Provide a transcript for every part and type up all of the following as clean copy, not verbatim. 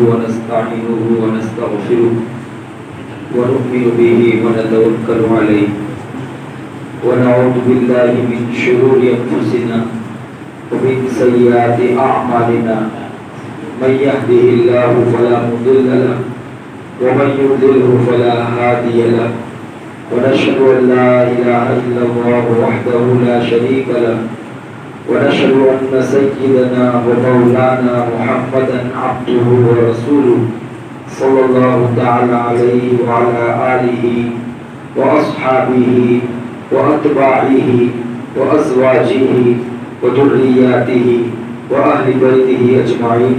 ونستعينه ونستغفره ونؤمن به ونتوكل عليه ونعوذ بالله من شرور أنفسنا ومن سيئات أعمالنا من يهده الله فلا مضل له ومن يضلله فلا هادي له ونشهد أن لا إله إلا الله وحده لا شريك له ونشهد أن سيدنا ومولانا محمدا عبده ورسوله صلى الله تعالى عليه وعلى آله وأصحابه وأتباعه وأزواجه وذرياته وأهل بيته أجمعين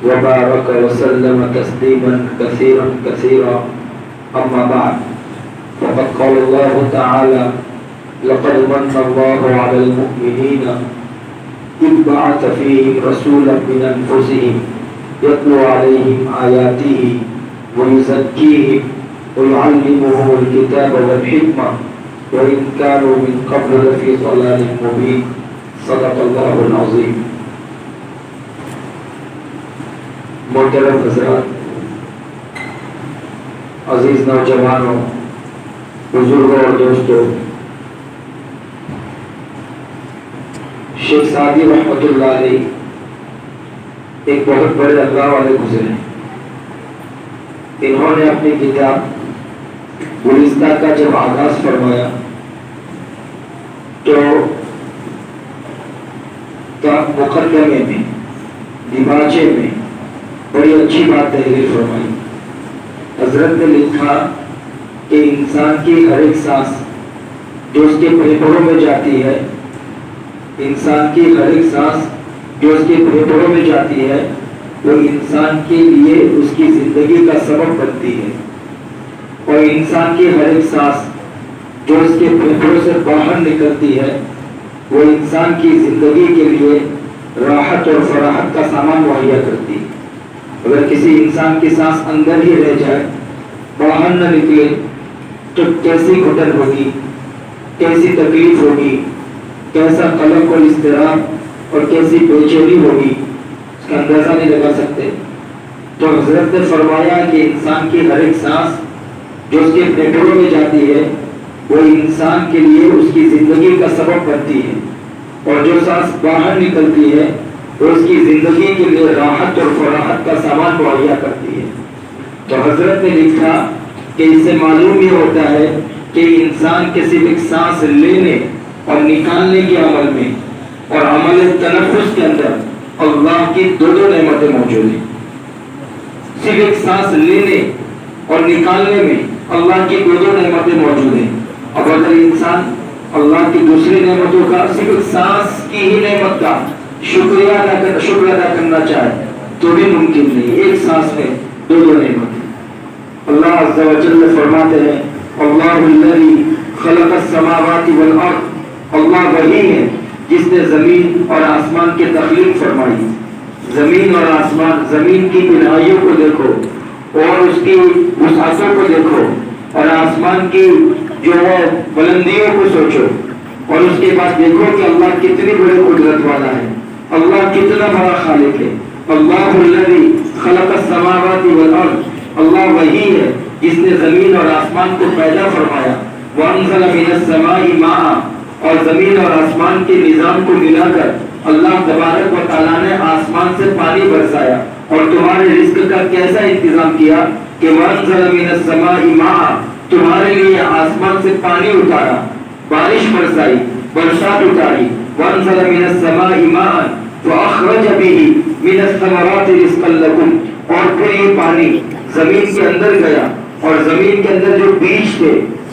وبارك وسلم تسليما كثيرا كثيرا أما بعد فقد قال الله تعالى لقد من الله على المؤمنين إذ بعث فيهم رسولا من أنفسهم يتلو عليهم آياته ويزكيهم ويعلمهم الكتاب والحكمة وإن كانوا من قبل لفي ضلال مبين صدق الله العظيم. محترم حضرات، عزیز نوجوانوں، بزرگوں اور دوستوں، شیخ سعدی رحمۃ اللہ علیہ ایک بہت بڑے اللہ والے گزرے. انہوں نے اپنی کتاب گلستہ کا جب آغاز فرمایا تو مقدمے میں دیباچے میں بڑی اچھی بات تحریر فرمائی. حضرت نے لکھا کہ انسان کی ہر ایک سانس جو اس کے پھیپھڑوں میں جاتی ہے، انسان کی ہر ایک سانس جو اس کے پھیپھڑوں میں جاتی ہے وہ انسان کے لیے اس کی زندگی کا سبب بنتی ہے، اور انسان کی ہر ایک سانس جو اس کے پھیپھڑوں سے باہر نکلتی ہے وہ انسان کی زندگی کے لیے راحت اور فراحت کا سامان مہیا کرتی ہے. اگر کسی انسان کی سانس اندر ہی رہ جائے، باہر نہ نکلے، تو کیسی گھٹن ہوگی، کیسی تکلیف ہوگی، کیسا قلق اور اضطراب اور کیسی بے چینی ہوگی، اس کا اندازہ نہیں لگا سکتے. تو حضرت نے فرمایا کہ انسان کی ہر ایک سانس جو اس کے پھیپھڑوں میں جاتی ہے وہ انسان کے لیے اس کی زندگی کا سبب بنتی ہے، اور جو سانس باہر نکلتی ہے وہ اس کی زندگی کے لیے راحت اور فراحت کا سامان مہیا کرتی ہے. تو حضرت نے لکھا کہ اس سے معلوم یہ ہوتا ہے کہ انسان کے صرف ایک سانس لینے اور نکالنے کے عمل میں اور عمل تنفس کے اندر اللہ کی دو نعمتیں موجود ہیں. صرف ایک سانس لینے اور نکالنے میں اللہ کی دو نعمتیں موجود ہیں. اب اگر انسان اللہ کی دوسری نعمتوں کا صرف ایک سانس کی ہی نعمت کا شکر ادا کرنا چاہے تو بھی ممکن نہیں. ایک سانس میں دو نعمتیں. اللہ عز و جل فرماتے ہیں اللہ الذی خلق السماوات والارض، اللہ وہی ہے جس نے زمین اور آسمان کی تخلیق فرمائی. زمین اور آسمان، زمین کی بنائیوں کو دیکھو اور اس کی وسعتوں کو دیکھو، اور آسمان کی جو ہے بلندیوں کو سوچو، اور اس کے بعد دیکھو کہ اللہ کتنی بڑی قدرت والا ہے، اللہ کتنا بڑا خالق ہے. اللہ الذی خلق السماوات والارض، اللہ وہی ہے جس نے زمین اور آسمان کو پیدا فرمایا. وانزل من السماء ماء، اور زمین اور آسمان کے نظام کو ملا کر اللہ تبارک و تعالیٰ نے آسمان سے پانی برسایا، اور تمہارے رزق کا کیسا انتظام کیا کہ وانزل من السماء ماء، تمہارے لیے آسمان سے پانی اتارا، بارش برسائی، برسات اتاری. وانزل من السماء ماء فاخرج به من الثمرات رزقا لكم، اور پھر یہ پانی زمین کے اندر گیا اور زمین کے اندر جو بیج تھے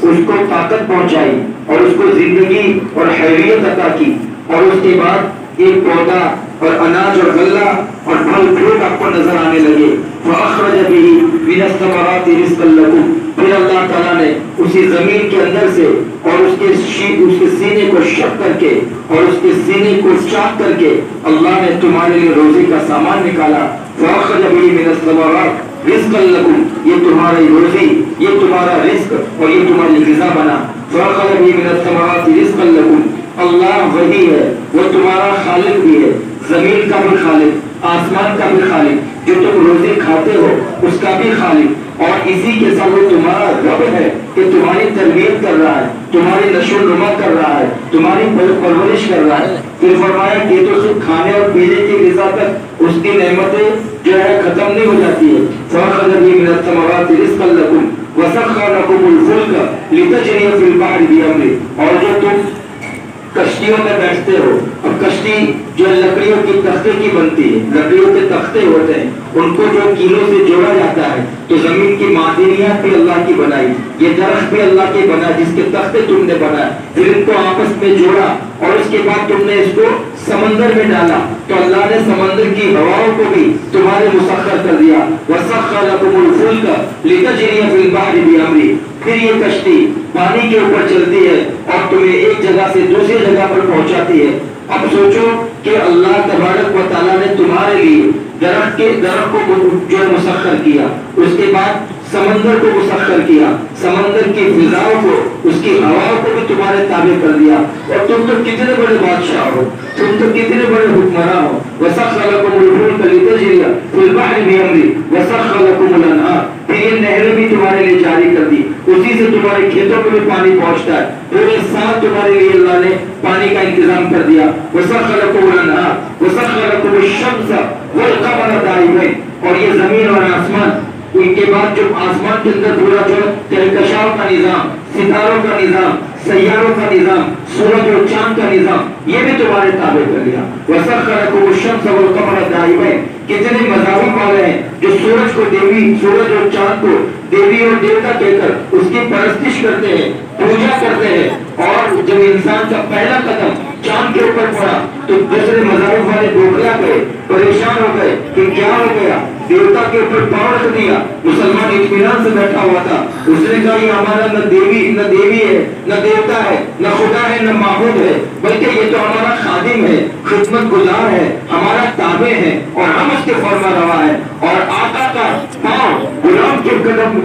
اس کو طاقت پہنچائی اور اس کو زندگی اور حیویت عطا کی، اور اس کے بعد ایک پودا اور اناج اور غلہ اور پھل فروٹ آپ کو نظر آنے لگے. فاخرج به من الثمرات رزقا لكم، پھر اللہ تعالیٰ نے اسی زمین کے اندر سے اور اس کے سینے کو شق کر کے اور اس کے سینے کو چاک کر کے اللہ نے تمہارے لیے روزی کا سامان نکالا. فاخرج به من الثمرات رزقا لكم، یہ تمہاری روزی، یہ تمہارا رزق اور یہ تمہاری غذا بنا. فاخرج به من الثمرات رزقا لكم، اللہ وہی ہے، وہ تمہارا خالق بھی ہے، زمین کا بھی خالق آسمان کا بھی خالق، جو تم روزی کھاتے ہو اس کا بھی خالق، اور اسی کے ساتھ وہ تمہارا رب ہے کہ تمہاری تربیت کر رہا ہے، تمہاری نشو و نما کر رہا ہے، تمہاری پرورش کر رہا ہے۔ پھر فرمایا کہ تو صرف کھانے اور پینے کی غذا تک اس کی نعمتیں جو ہے ختم نہیں ہو جاتی ہے۔ فَأَخْرَجَ بِهِ مِنَ الثَّمَرَاتِ رِزْقًا لَكُمْ وَسَخَّرَ لَكُمُ الْفُلْكَ لِتَجْرِيَ فِي الْبَحْرِ بِأَمْرِهِ، اور جو تم کشتیوں میں بیٹھتے ہو، اب کشتی جو لکڑیوں کی تختے کی بنتی ہے، لکڑیوں کے تختے ہوتے ہیں، ان کو جو کیلوں سے جوڑا جاتا ہے، تو زمین کی معدنیات بھی اللہ کی بنائی، یہ درخت بھی اللہ کی بنا جس کے تختے تم نے بنائے، پھر ان کو آپس میں جوڑا اور اس کے بعد تم نے اس کو سمندر میں ڈالا، تو اللہ نے سمندر کی ہواؤں کو بھی تمہارے مسخر کر دیا۔ وَسَخَّرَ لَكُمُ الْفُلْكَ لِتَجْرِيَ فِي الْبَحْرِ بِأَمْرِهِ، پھر یہ کشتی پانی کے اوپر چلتی ہے اور تمہیں ایک جگہ سے دوسری جگہ پر پہنچاتی ہے۔ اب سوچو کہ اللہ تبارک و تعالیٰ نے تمہارے لیے درخت کو جو مسخر کیا، اس کے بعد سمندر کو مسخر کیا، سمندر کی فضاؤں کو، اس کی ہواؤں کو بھی تمہارے تابع کر دیا، اور تم تو کتنے بڑے بادشاہ ہو، تم تو کتنے بڑے حکمراں ہو۔ وَسَخَّرَ لَكُمُ الْفُلْكَ لِتَجْرِيَ فِي الْبَحْرِ بِأَمْرِهِ وَسَخَّرَ لَكُمُ الْأَنْهَارَ، پھر یہ نہریں بھی تمہارے لیے جاری کر دی، اسی سے تمہارے کھیتوں میں بھی پانی پہنچتا ہے، پورے سال تمہارے لیے اللہ نے پانی کا انتظام کر دیا۔ وَسَخَّرَ لَكُمُ الْأَنْهَارَ وَسَخَّرَ لَكُمُ الشَّمْسَ وَالْقَمَرَ دَائِبَيْنِ، اور یہ زمین اور آسمان، ان کے بعد جو آسمان کے اندر پورا جو کہکشاؤں کا نظام، ستاروں کا نظام، سیاروں کا نظام، سورج اور چاند کا نظام، یہ بھی تمہارے تابع کر لیا۔ وَسَخَّرَ لَكُمُ الشَّمْسَ وَالْقَمَرَ دَائِبَيْنِ، کتنے مذاہب والے ہیں جو سورج کو دیوی، سورج اور چاند کو دیوی اور دیوتا کہہ کر اس کی پرستش کرتے ہیں، پوجا کرتے ہیں، اور جب انسان کا پہلا قدم چاند کے اوپر پڑا تو دوسرے مذاہب والے بوکھلا گئے، پریشان ہو گئے کہ کیا ہو گیا، دیوتا کے اوپر پاؤں رکھ دیا۔ مسلمان اطمینان سے بیٹھا ہوا تھا، اس نے کہا یہ ہمارا نہ دیوی ہے، نہ دیوتا ہے، نہ خدا ہے، نہ معبود ہے، بلکہ یہ تو ہمارا خادم ہے، خدمت گزار ہے، ہمارا تابع ہے، اور ہم اس کے فرما روا ہے، اور آقا کا پاؤں غلام کے قدم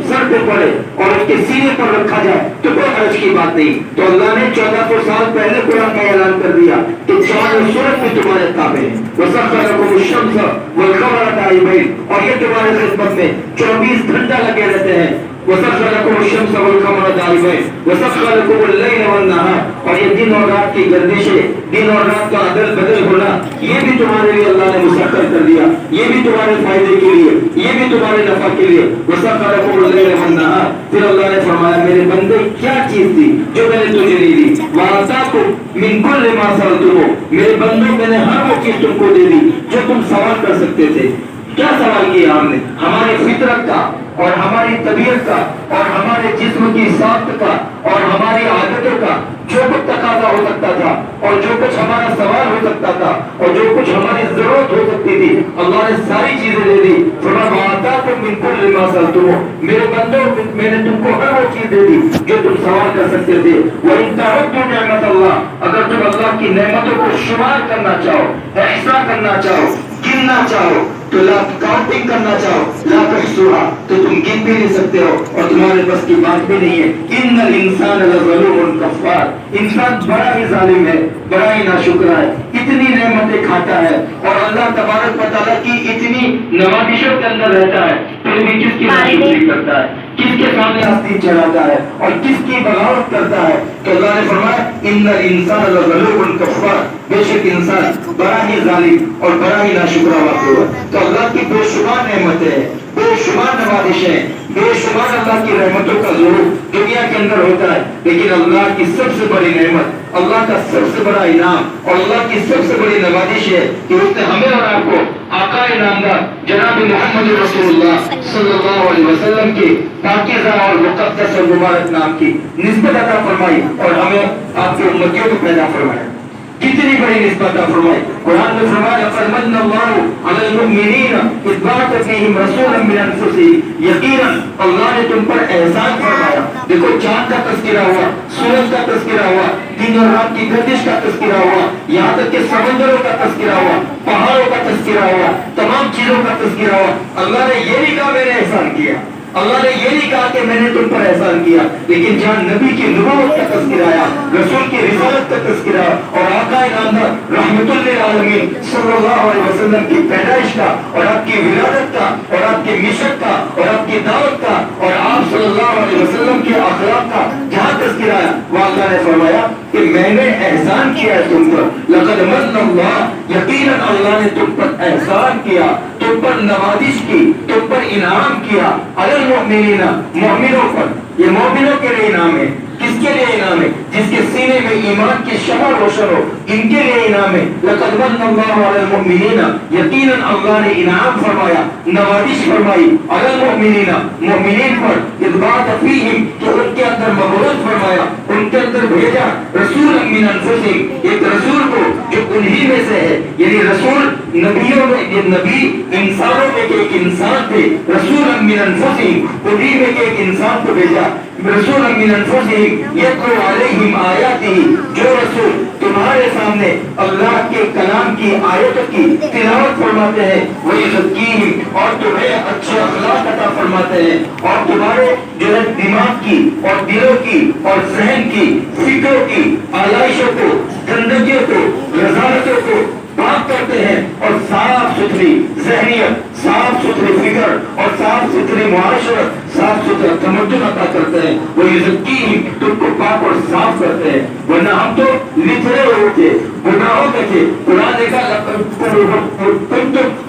سر پہ پڑے اور اس کے سینے پر رکھا جائے تو کوئی حرج کی بات نہیں۔ تو اللہ نے 1400 سال پہلے قرآن میں اعلان کر دیا کہ چاند اور سورج بھی تمہارے تابع ہیں۔ وَسَخَّرَ لَكُمُ الشَّمْسَ وَالْقَمَرَ دَائِبَيْنِ، اور یہ تمہاری خدمت میں 24 گھنٹہ لگے رہتے ہیں۔ وَسَخَّرَ لَكُمُ الشَّمْسَ وَالْقَمَرَ دَائِبَيْنِ وَسَخَّرَ لَكُمُ اللَّيْلَ وَالنَّهَارَ، اور یہ دن اور رات کی گردشیں، دن اور رات کا عدل بدل ہونا، یہ بھی تمہارے لیے اللہ نے مسخر کر دیا، یہ بھی تمہارے فائدے کے لیے، یہ بھی تمہارے نفع کے لیے۔ وَسَخَّرَ لَكُمُ اللَّيْلَ وَالنَّهَارَ، پھر اللہ نے فرمایا میرے بندے کیا چیز تھی جو میں نے تجھے نہیں دی، وَآتَاكُم مِّن كُلِّ مَا سَأَلْتُمُوهُ، میرے بندوں میں نے ہر وہ چیز تم کو دے دی جو تم سوال کر سکتے تھے۔ کیا سوال کیا ہم نے؟ ہماری فطرت کا اور ہماری طبیعت کا اور ہمارے جسم کی ساخت کا اور ہماری عادتوں کا جو کچھ تقاضا ہو سکتا تھا اور جو کچھ ہمارا سوال ہو سکتا تھا اور جو کچھ ہماری ضرورت ہو سکتی تھی، اللہ نے ساری چیزیں دے دی۔ فرمایا وَآتَاكُم مِّن كُلِّ مَا سَأَلْتُمُوهُ، میرے بندوں میں نے تم کو ہر وہ چیز دے دی جو تم سوال کر سکتے تھے۔ وَإِن تَعُدُّوا نِعْمَتَ اللَّهِ، اگر تم اللہ کی نعمتوں کو شمار کرنا چاہو، احصا کرنا چاہو، گننا چاہو، تو کاؤنٹنگ کرنا چاہو، لا تحصوها، تو تم گن بھی نہیں سکتے ہو اور تمہارے بس کی بات بھی نہیں ہے۔ ان الانسان لظلوم کفار، انسان بڑا ہی ظالم ہے، بڑا ہی ناشکرا ہے، اتنی نعمتیں کھاتا ہے اور اللہ تبارک و تعالیٰ کی اتنی نوازشوں کے اندر رہتا ہے، پھر بھی کس کی ناشکری کرتا ہے، کس کے سامنے آستین چڑھاتا ہے اور کس کی بغاوت کرتا ہے۔ تو اللہ نے فرمایا ان الانسان لظلوم کفار، بے شک انسان بڑا ہی ظالم اور بڑا ہی ناشکرا واقع ہوا۔ تو اللہ کی بے شمار نعمتیں ہیں، بے شمار نوازشیں، بے شمار اللہ کی رحمتوں کا ظہور دنیا کے اندر ہوتا ہے، لیکن اللہ کی سب سے بڑی نعمت، اللہ کا سب سے بڑا انعام اور اللہ کی سب سے بڑی نوازش ہے کہ اس نے ہمیں اور آپ کو آقا نامدار جناب محمد رسول اللہ صلی اللہ علیہ وسلم کے پاکیزہ اور مقدس اور مبارک نام کی نسبت عطا فرمائی اور ہمیں آپ کے امتیوں کو پیدا فرمایا۔ کتنی بڑی نسبت عطا فرمائی۔ قرآن میں فرمایا لقد من اللہ علی المؤمنین اذ بعث فیہم رسولا من انفسہم، یقیناً اللہ نے تم پر احسان فرمایا۔ دیکھو چاند کا تذکرہ ہوا، سورج کا تذکرہ ہوا، دن اور رات کی گردش کا تذکرہ ہوا، یہاں تک کہ سمندروں کا تذکرہ ہوا، پہاڑوں کا تذکرہ ہوا، تمام چیزوں کا تذکرہ ہوا۔ اللہ نے یہ نہیں کہا میں نے احسان کیا، اللہ نے یہ نہیں کہا کہ میں نے تم پر احسان کیا، لیکن جہاں نبی کی نبوت کا تذکرہ آیا، رسول کی رسالت کا تذکرہ اور آقا نامدار رحمت للعالمین صلی اللہ علیہ وسلم کی پیدائش کا اور آپ کی ولادت کا اور آپ کی مشن کا اور آپ کی دعوت کا اور آپ صلی اللہ علیہ وسلم کے اخلاق کا جہاں تذکرہ آیا، وہاں اللہ نے فرمایا کہ میں نے احسان کیا ہے تم پر، لقد من اللہ، یقیناً اللہ نے تم پر احسان کیا، تم پر نوازش کی، تم پر انعام کیا، علی المؤمنین، مومنوں پر۔ یہ مومنوں کے لیے انعام ہے۔ کس کے لیے انعام ہے؟ جس کے سینے میں ایمان کی شمع روشن ہو، ان کے لیے انعام ہے۔ لقد من اللہ علی المؤمنین، یقیناً اللہ نے انعام فرمایا، نوازش فرمائی، علی المؤمنین، مومنین پر، اذ بعث فیہم، کہ ان کے اندر مبعوث فرمایا، ان کے اندر بھیجا، رسولا من انفسہم، ایک رسول کو جو انہی میں سے ہے، یعنی رسول نبیوں میں، یہ نبی انسانوں میں کے ایک انسان تھے، رسولا من انفسہم، انہی میں کے ایک انسان کو بھیجا، رسولا من انفسہم یتلو علیہم آیاتہ، جو رسول تمہارے سامنے اللہ کے کلام کی آیتوں کی تلاوت فرماتے ہیں، ویزکیہم، اور تمہیں اچھے اخلاق عطا فرماتے ہیں، اور تمہارے جو ہے دماغ کی اور دلوں کی اور ذہن کی فکروں کی آلائشوں کو، گندگیوں کو، رذالتوں کو پاک کرتے ہیں، اور صاف ستھری ذہنیت، صاف ستھری فکر اور صاف ستھری معاشرت، صاف ستھرا تمدن عطا کرتے ہیں، وہ یزکیہم، تم کو پاک اور صاف کرتے ہیں۔ ورنہ ہم تو لتھڑے ہوئے تھے، گناہوں کے تھے۔ قرآن نے کہا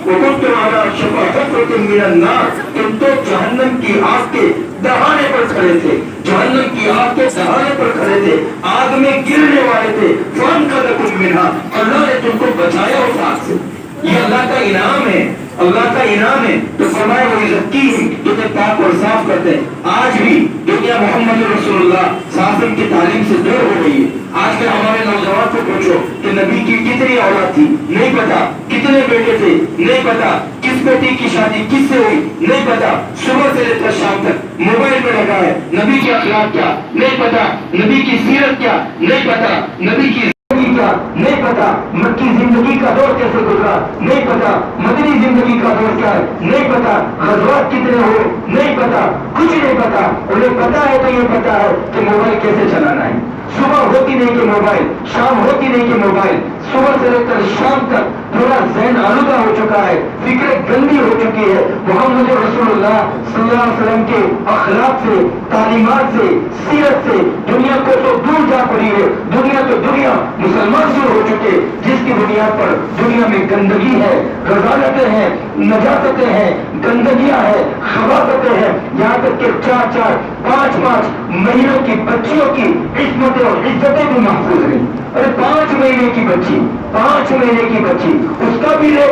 وکنتم علی شفا حفرۃ من النار، تم تو جہنم کی آگ کے دہانے پر کھڑے تھے، جہنم کی آگ کے دہانے پر کھڑے تھے، آگ میں گرنے والے تھے، فانقذکم منہا، اللہ نے تم کو بچایا اس آگ سے۔ یہ اللہ کا انعام ہے، اللہ کا انعام ہے۔ تو فرمایا وہ یزکیہم، تمہیں پاک اور صاف کرتے ہیں۔ آج بھی دنیا محمد رسول اللہ صلی اللہ علیہ وسلم کی تعلیم سے دور ہو گئی ہے۔ آج کے ہمارے نوجوان کو پوچھو کہ نبی کی کتنی اولاد تھی، نہیں پتا، کتنے بیٹے تھے، نہیں پتا، کس بیٹی کی شادی کس سے ہوئی، نہیں پتا، صبح سے لے کر شام تک موبائل میں لگا ہے، نبی کے اخلاق کیا نہیں پتا، نبی کی سیرت کیا نہیں پتا، نبی کی کیا نہیں پتا، مکی زندگی کا دور کیسے گزرا نہیں پتا، مدنی زندگی کا دور کیا ہے نہیں پتا، غزوات کتنے ہوئے نہیں پتا، کچھ نہیں پتا۔ انہیں پتا ہے تو یہ پتا ہے کہ موبائل کیسے چلانا ہے۔ صبح ہوتی نہیں کہ موبائل، شام ہوتی نہیں کہ موبائل، صبح سے لے کر شام تک پورا ذہن آلودہ ہو چکا ہے، فکریں گندی ہو چکی ہے۔ محمد رسول اللہ صلی اللہ علیہ وسلم کے اخلاق سے، تعلیمات سے، سیرت سے دنیا کو تو دور جا پڑی ہے۔ دنیا تو دنیا مسلمان سے ہو چکے، جس کی بنیاد پر دنیا میں گندگی ہے، رذالتیں ہیں، نجاستیں ہیں، گندگیاں ہیں، خباثتیں ہیں، یہاں تک کہ 4-4 5-5 مہینوں کی بچیوں کی عصمتیں اور عزتیں بھی محفوظ ہیں۔ ارے 5 مہینے کی بچی، 5 مہینے کی بچی، اس کا بھی لے۔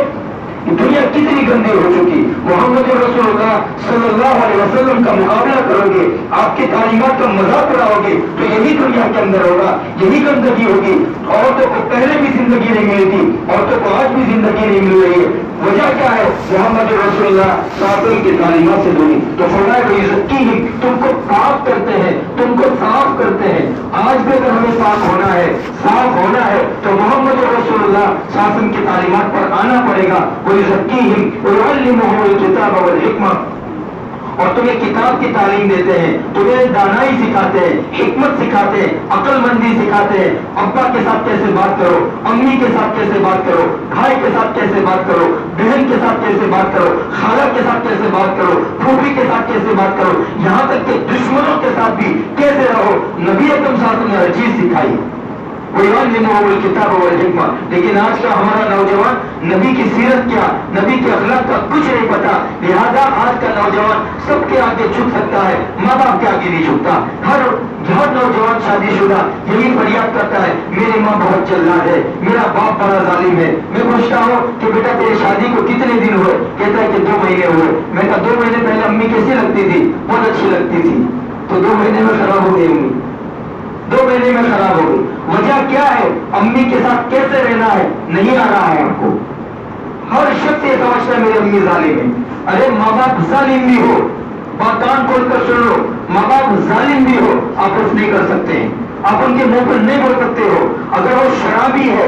دنیا کتنی گندی ہو چکی۔ محمد رسول اللہ صلی اللہ علیہ وسلم کا مقابلہ کرو گے، آپ کی تعلیمات کا مذاق اڑاؤ گے تو یہی دنیا کے اندر ہوگا، یہی گندگی ہوگی۔ عورتوں کو پہلے بھی زندگی نہیں ملی تھی، عورتوں کو آج بھی زندگی نہیں مل رہی ہے۔ وجہ کیا ہے؟ محمد رسول اللہ صلی اللہ علیہ وسلم کی تعلیمات سے دونی۔ تو فرمایا کہ یزکیہم، تم کو پاک کرتے ہیں، تم کو صاف کرتے ہیں۔ آج بھی اگر ہمیں پاک ہونا ہے، صاف ہونا ہے تو محمد رسول اللہ صلی اللہ علیہ وسلم کی تعلیمات پر آنا پڑے گا۔ وَيُزَكِّيهِمْ وَيُعَلِّمُهُمُ الْكِتَابَ وَالْحِكْمَةَ، اور تمہیں کتاب کی تعلیم دیتے ہیں، تمہیں دانائی سکھاتے ہیں، حکمت سکھاتے ہیں، عقل مندی سکھاتے ہیں۔ ابا کے ساتھ کیسے بات کرو، امی کے ساتھ کیسے بات کرو، بھائی کے ساتھ کیسے بات کرو، بہن کے ساتھ کیسے بات کرو، خالہ کے ساتھ کیسے بات کرو، پھوپھی کے ساتھ کیسے بات کرو، یہاں تک کہ دشمنوں کے ساتھ بھی کیسے رہو۔ نبی اکرم صلی اللہ علیہ وسلم نے ہر چیز سکھائی۔ وَيُعَلِّمُهُمُ الْكِتَابَ وَالْحِكْمَةَ، لیکن آج کا ہمارا نوجوان نبی کی سیرت کیا، نبی کے اخلاق کا کچھ نہیں پتا، لہذا آج کا نوجوان سب کے آگے جھک سکتا ہے، ماں باپ کے آگے نہیں جھکتا۔ ہر نوجوان شادی شدہ یہی فریاد کرتا ہے، میری ماں بہت جلاد ہے، میرا باپ بڑا ظالم ہے۔ میں پوچھتا ہوں کہ بیٹا تیری شادی کو کتنے دن ہوئے؟ کہتا ہے کہ 2 مہینے ہوئے۔ میں کہا 2 مہینے پہلے امی کیسی لگتی تھی؟ بہت اچھی لگتی تھی، تو 2 مہینے میں خراب ہو گئی امی، 2 مہینے میں خراب ہو گئی۔ وجہ کیا ہے؟ امی کے ساتھ کیسے رہنا ہے نہیں آ رہا ہے آپ کو۔ ہر شخص یہ سمجھتا ہے میری امی ظالم ہے۔ ارے ماں باپ ظالم بھی ہو، کان کھول کر سن لو، ماں باپ ظالم بھی ہو، آپ کچھ نہیں کر سکتے ہیں، آپ ان کے منہ پر نہیں بول سکتے ہو۔ اگر وہ شرابی ہے،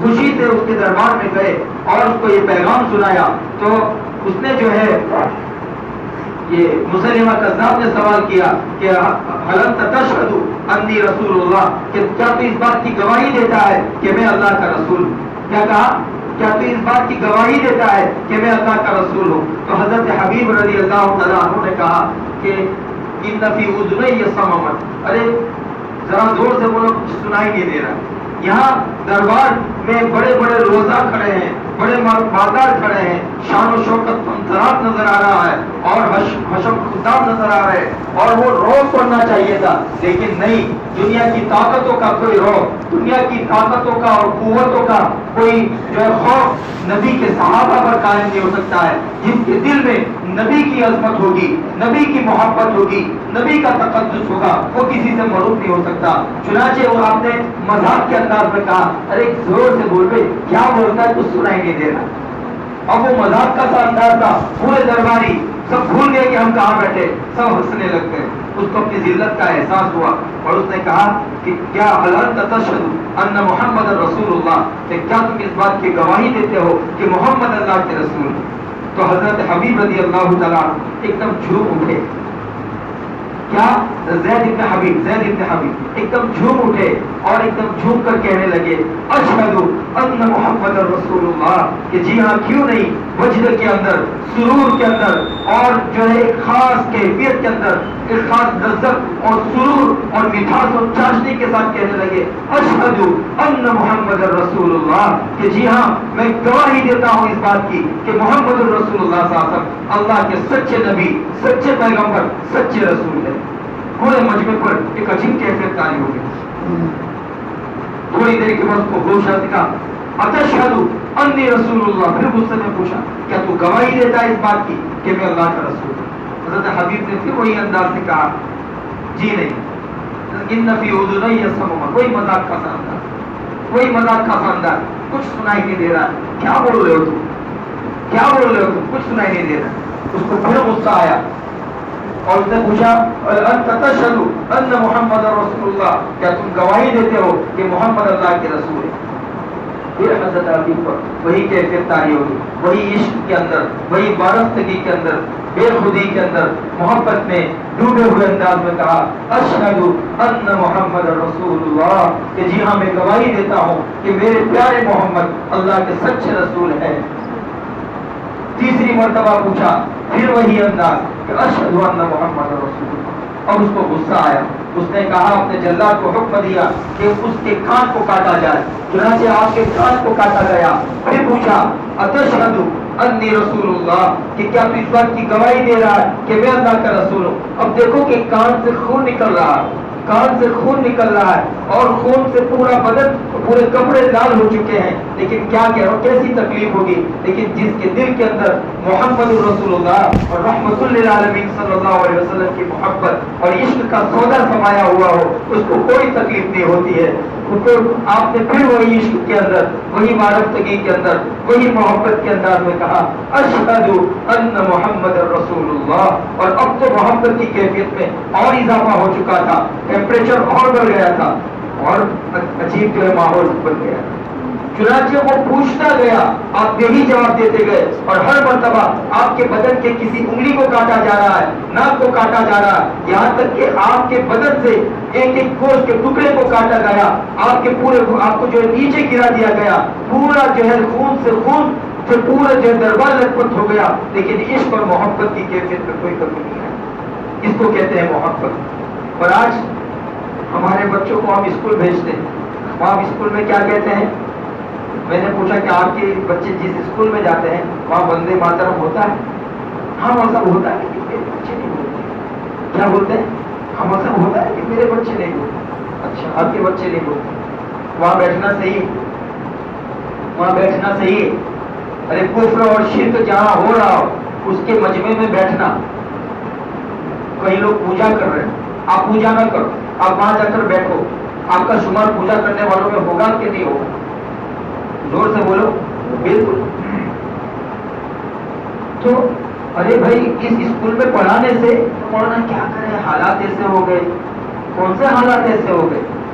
خوشی سے اس کے دربار میں گئے اور اس کو یہ پیغام سنایا تو اس نے جو ہے یہ مسلمہ کذاب نے سوال کیا کہ هل انت تشهد انی رسول اللہ، کہ کیا تو اس بات کی گواہی دیتا ہے کہ میں اللہ کا رسول ہوں؟ کیا کہا؟ کیا تو اس بات کی گواہی دیتا ہے کہ میں اللہ کا رسول ہوں؟ تو حضرت حبیب رضی اللہ تعالیٰ عنہ نے کہا کہ ان فی اذنی صمما، ارے ذرا زور سے بولو، کچھ سنائی نہیں دے رہا۔ یہاں دربار میں بڑے بڑے روزہ کھڑے ہیں، بڑے مالدار کھڑے ہیں، شان و شوکت منظرات نظر آ رہا ہے اور حشم خطاب نظر آ رہے ہیں اور وہ روب پڑنا چاہیے تھا، لیکن نہیں، دنیا کی طاقتوں کا کوئی روب، دنیا کی طاقتوں کا اور قوتوں کا کوئی جو ہے خوف نبی کے صحابہ پر قائم نہیں ہو سکتا ہے۔ جس کے دل میں نبی کی عظمت ہوگی، نبی کی محبت ہوگی، نبی کا تقدس ہوگا، وہ کسی سے معروف نہیں ہو سکتا۔ چنانچہ وہ آپ نے مذاق کے انداز میں کہا، ارے زور سے بول رہے، کیا بولتا ہے کچھ سنائی نہیں دے رہا۔ اب وہ مذاق کا سا انداز تھا، پورے درباری سب بھول گئے کہ ہم کہاں بیٹھے، سب ہنسنے لگ گئے۔ اس کو اپنی ذلت کا احساس ہوا اور اس نے کہا کہ کیا هل انت تشهد ان محمد رسول اللہ، کہ کیا تم اس بات کی گواہی دیتے ہو کہ محمد اللہ کے رسول ہیں؟ تو حضرت حبیب رضی اللہ تعالیٰ ایک دم جھوم اٹھے، کیا زید ابن حبیب ایک دم جھوم اٹھے اور ایک دم جھوم کر کہنے لگے اشہد ان محمد رسول اللہ، کہ جی ہاں کیوں نہیں، وجد کے اندر، سرور کے اندر اور جو ہے ایک خاص کیفیت کے اندر، ایک خاص لذت اور سرور اور مٹھاس اور چاشنی کے ساتھ کہنے لگے اشہد ان محمد رسول اللہ، کہ جی ہاں میں گواہی دیتا ہوں اس بات کی کہ محمد رسول اللہ صلی اللہ علیہ وسلم اللہ کے سچے نبی، سچے پیغمبر، سچے رسول ہے۔ پورے مجمع پر ایک عجیب کیفیت تاری ہو گئی۔ تھوڑی دیر کے بعد اس کو ہوش آیا، کہا اتشہد انی رسول اللہ، پھر غصے میں پوچھا کیا تو گواہی دیتا ہے اس بات کی کہ میں اللہ کا رسول ہوں؟ حضرت حبیب نے پھر وہی انداز سے کہا جی نہیں، ان فی اذنی صمما، کوئی مذاق کا سا انداز، کوئی مذاق کا سا انداز، کچھ سنائی نہیں دے رہا، کیا بول رہے ہو تم، کیا بول رہے ہو تم، کچھ سنائی نہیں دے رہا۔ اس کو پھر غصہ آیا اور اس نے پوچھا انت تشہد ان محمد رسول اللہ، کیا تم گواہی دیتے ہو کہ محمد اللہ کے رسول ہے؟ پھر حضرت حبیب پر وہی کیفیت طاری ہوگی، وہی عشق کے اندر، وہی وارستگی کے اندر، بے خودی کے اندر، محبت میں ڈوبے ہوئے انداز میں کہا اشہد ان محمد رسول اللہ، کہ جی ہاں میں گواہی دیتا ہوں کہ میرے پیارے محمد اللہ کے سچے رسول ہیں۔ تیسری مرتبہ پوچھا، پھر وہی انداز کہ اشہد ان محمد رسول اللہ۔ اور اس کو غصہ آیا، اس نے کہا اپنے جلاد کو حکم دیا کہ اس کے کان کو کاٹا جائے، چنانچہ آپ کے کان کو کاٹا گیا۔ پھر پوچھا اتشہد انی رسول اللہ، کہ کیا تو اس بات کی گواہی دے رہا ہے کہ میں اللہ کا رسول ہوں؟ اب دیکھو کہ کان سے خون نکل رہا ہے، کان سے خون نکل رہا ہے اور خون سے پورا بدن، پورے کپڑے لال ہو چکے ہیں، لیکن کیا کہہ رہا، کیسی تکلیف ہوگی، لیکن جس کے دل کے اندر محمد رسول اللہ اور رحمت للعالمین صلی اللہ علیہ وسلم کی محبت اور عشق کا سودا سمایا ہوا ہو، اس کو کوئی تکلیف نہیں ہوتی ہے۔ آپ نے پھر وہی عشق کے اندر، وہی وارفتگی کے اندر، وہی محبت کے انداز میں کہا اشہد ان محمد رسول اللہ، اور اب تو محبت کی کیفیت میں اور اضافہ ہو چکا تھا، ٹیمپریچر اور بڑھ گیا تھا اور عجیب جو ہے ماحول بن گیا۔ چنانچہ وہ پوچھتا گیا، آپ یہی جواب دیتے گئے، اور ہر مرتبہ آپ کے بدن کے کسی انگلی کو کاٹا جا رہا ہے، ناک کو کاٹا جا رہا ہے، یہاں تک کہ آپ کے بدن سے ایک ایک گوشت کے ٹکڑے کو کاٹا گیا، آپ کے پورے، آپ کو جو ہے نیچے گرا دیا گیا، پورا جو ہے خون سے خون جو پورا جو ہے دربار لٹ پٹ ہو گیا، لیکن عشق اور محبت کی کیفیت میں کوئی کمی نہیں ہے۔ اس کو کہتے ہیں محبت۔ اور آج ہمارے بچوں کو ہم اسکول بھیجتے ہیں، وہاں اسکول میں کیا کہتے ہیں؟ میں نے پوچھا کہ آپ کے بچے جس اسکول میں جاتے ہیں وہاں وندے ماترم ہوتا ہے؟ ہاں وہ سب ہوتا ہے لیکن میرے بچے نہیں بولتے۔ کیا بولتے ہیں؟ ہم سب ہوتا ہے کہ میرے بچے نہیں بولتے۔ اچھا آپ کے بچے نہیں بولتے، وہاں بیٹھنا صحیح، وہاں بیٹھنا صحیح۔ ارے کفر اور شرک جہاں ہو رہا ہو اس کے مجمع میں بیٹھنا۔ کئی لوگ پوجا کر رہے ہیں، آپ پوجا نہ کرو، آپ وہاں جا کر بیٹھو۔ آپ کا شمار پوجا کرنے والوں میں ہوگا کہ نہیں ہوگا؟ زور سے بولو، بالکل۔ تو ارے بھائی اس اسکول میں پڑھانے سے پڑھنا کیا کرے، حالات ایسے ہو گئے۔ کون سے حالات ایسے ہو گئے؟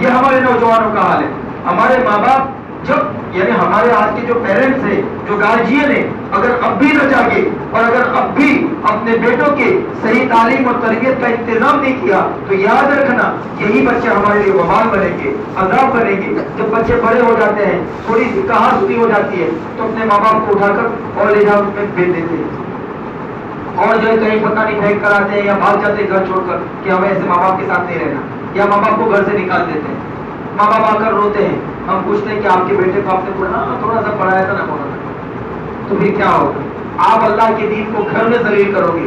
یہ ہمارے نوجوانوں کا حال ہے. ہمارے ماں باپ جب یعنی ہمارے آج کے جو پیرنٹس ہیں, جو گارجین ہیں, اگر اب بھی نہ جاگے اور اگر اب بھی اپنے بیٹوں کے صحیح تعلیم اور تربیت کا انتظام نہیں کیا تو یاد رکھنا یہی بچے ہمارے لیے وبال بنیں گے, عذاب بنیں گے. جب بچے بڑے ہو جاتے ہیں, تھوڑی سی کہاں سنی ہو جاتی ہے تو اپنے ماں باپ کو اٹھا کر اور لے جا میں بھیج دیتے ہیں, اور جو ہے کہیں پتہ نہیں پھینک کر آتے ہیں یا بھاگ جاتے ہیں گھر چھوڑ کر کہ ہمیں ایسے ماں باپ کے ساتھ نہیں رہنا, یا ماں باپ کو گھر سے نکال دیتے ہیں. ماں باپ آ کر روتے ہیں, ہم پوچھتے ہیں کہ آپ کے بیٹے کو آپ نے تھوڑا سا پڑھایا تھا نہ پڑھا تھا, تو پھر کیا ہوگا؟ آپ اللہ کے دین کو گھر میں ذلیل کرو گے,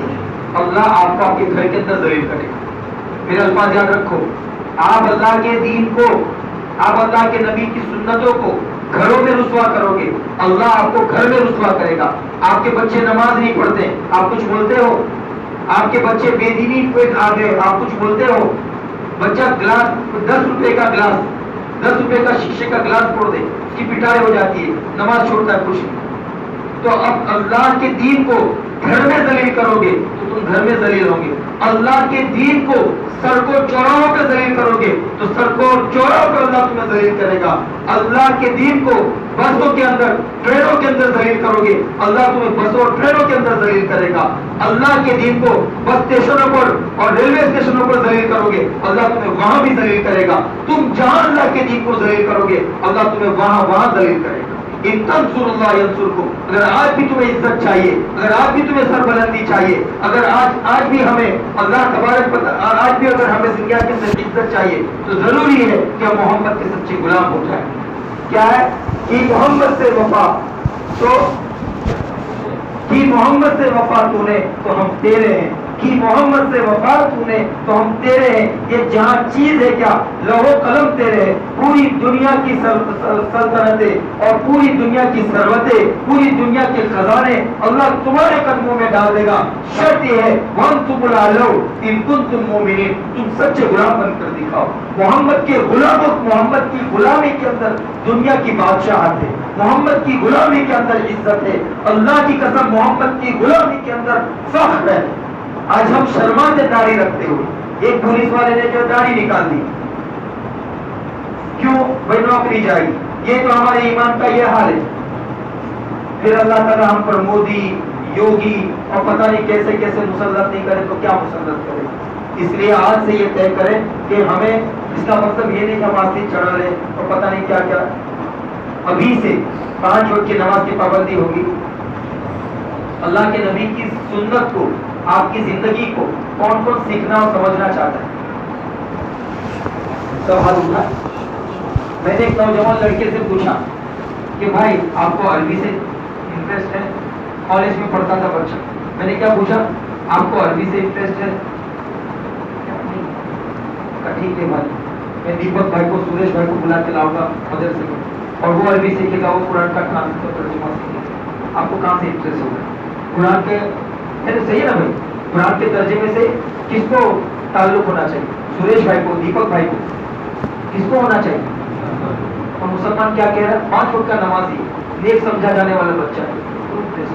اللہ آپ کو آپ کے گھر کے اندر ذلیل کرے گا. میرے الفاظ یاد رکھو, آپ اللہ کے دین کو, آپ اللہ کے نبی کی سنتوں کو گھروں میں رسوا کرو گے, اللہ آپ کو گھر میں رسوا کرے گا. آپ کے بچے نماز نہیں پڑھتے, آپ کچھ بولتے ہو, آپ کے بچے بے دینی پہ آ گئے, آپ کچھ بولتے ہو. بچہ گلاس 10 روپے کا گلاس, 10 روپے کا شیشے کا گلاس پھوڑ دے, اس کی پٹائی ہو جاتی ہے, نماز چھوڑتا ہے, کچھ نہیں. تو اب اللہ کے دین کو گھر میں ذلیل کرو گے تو تم گھر میں ذلیل ہوں گے. اللہ کے دین کو سڑکوں چوراہوں پہ ذلیل کرو گے تو سڑکوں چوراہوں پہ اللہ تمہیں ذلیل کرے گا. اللہ کے دین کو بسوں کے اندر, ٹرینوں کے اندر ذلیل کرو گے, اللہ تمہیں بسوں اور ٹرینوں کے اندر ذلیل کرے گا. اللہ کے دین کو بس اسٹیشنوں پر اور ریلوے اسٹیشنوں پر ذلیل کرو گے, اللہ تمہیں وہاں بھی ذلیل کرے گا. تم جہاں اللہ کے دین کو ذلیل کرو گے اللہ تمہیں وہاں ذلیل کرے گا. ان تنصر اللہ ینصرکم. اگر آج بھی تمہیں عزت چاہیے, اگر آج بھی تمہیں سربلندی چاہیے, اگر آج بھی ہمیں اللہ تبارک آج بھی اگر ہمیں دنیا کے اندر عزت چاہیے تو ضروری ہے کہ ہم محمد کے سچے غلام ہو جائیں. کیا ہے کہ محمد سے وفا, تو کہ محمد سے وفا تو نے تو ہم تیرے ہیں, کہ محمد سے وفا تو نے تو ہم تیرے ہیں. یہ جہاں چیز ہے کیا, لوح و قلم تیرے ہیں. پوری دنیا کی سلطنتیں اور پوری دنیا کی ثروتیں, پوری دنیا کے خزانے اللہ تمہارے قدموں میں ڈال دے گا. شرط یہ ہے وَأَنْتُمُ الْأَعْلَوْنَ إِن كُنتُم مُؤْمِنِينَ, تم سچے غلام بن کر دکھاؤ. محمد کے غلاموں, محمد کی غلامی کے اندر دنیا کی بادشاہت ہے, محمد کی غلامی کے اندر عزت ہے. اللہ کی قسم محمد کی غلامی کے اندر فخر ہے. آج ہم شرماتے داڑھی رکھتے ہوئے, ایک پولیس والے نے جو داڑھی نکال دی, کیوں بھائی نوکری جائے گی, یہ تو ہمارے ایمان کا یہ حال ہے. پھر اللہ تعالیٰ ہم پر مودی, یوگی اور پتہ نہیں کیسے کیسے مسلط نہیں کرے تو کیا مسلط کرے. اس لیے آج سے یہ طے کریں کہ ہمیں, اس کا مطلب یہ نہیں کہ ہم آستی چڑھا لیں اور پتہ نہیں کیا کیا. ابھی سے 5 وقت کی نماز کی پابندی ہوگی. اللہ کے نبی کی سنت کو, آپ کی زندگی کو کون کون سیکھنا اور سمجھنا چاہتا ہے؟ سب ہاتھ اٹھا. میں نے ایک نوجوان لڑکے سے پوچھا کہ بھائی آپ کو عربی سے انٹرسٹ ہے, کالج میں پڑھتا تھا بچہ. میں نے کیا پوچھا, آپ کو عربی سے انٹرسٹ ہے؟ ٹھیک ہے بھائی, میں دیپک بھائی کو, سریش بھائی کو بلا کے لاؤں گا مدرسے میں, اور وہ عربی سیکھے گا, وہ قرآن کا ترجمہ سیکھے گا. آپ کو کہاں سے انٹرسٹ ہوگا؟ قرآن کے صحیح نا بھائی, قرآن کے ترجمے سے کس کو تعلق ہونا چاہیے؟ سریش بھائی کو, دیپک بھائی کو, کس کو ہونا چاہیے؟ اور مسلمان کیا کہہ رہا ہے, 5 وقت کا نمازی, نیک سمجھا جانے والا بچہ ہے.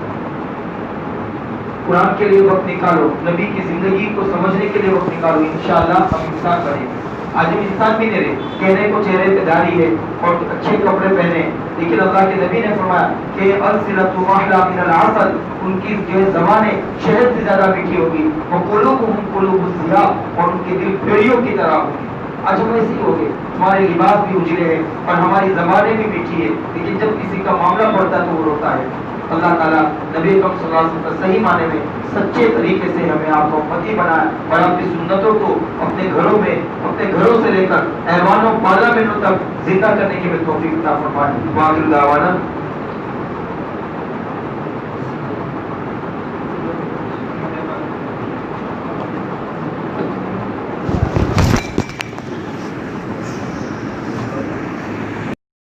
قرآن کے لیے وقت نکالو, نبی کی زندگی کو سمجھنے کے لیے وقت نکالو, انشاءاللہ ہم انسان بنیں گے. آج ہم انسان بھی نہیں رہے, کہنے کو چہرے پہ داڑھی ہے اور اچھے کپڑے پہنے, لیکن اللہ کے نبی نے فرمایا کہ السنۃ احلی من العسل, ان کی جو ہے زبانیں شہد سے زیادہ میٹھی ہوگی, وقلوبہم قلوب الصیاح, اور ان کے دل بھیڑیوں کی طرح ہوگی. آج ہم ایسے ہی ہو گئے, ہمارے لباس بھی اجڑے ہیں اور ہماری زبانیں بھی میٹھی ہے, لیکن جب کسی کا معاملہ پڑتا ہے تو وہ روتا ہے. اللہ تعالیٰ نبی اکرم صلی اللہ علیہ وسلم صحیح معنی میں سچے طریقے سے ہمیں آپ کو امتی بنایا اور اپنی سنتوں کو اپنے گھروں میں, اپنے گھروں سے لے کر ایوانوں پارلیمنٹوں تک زندہ کرنے کی بھی توفیق عطا فرمائے. واخر دعوانا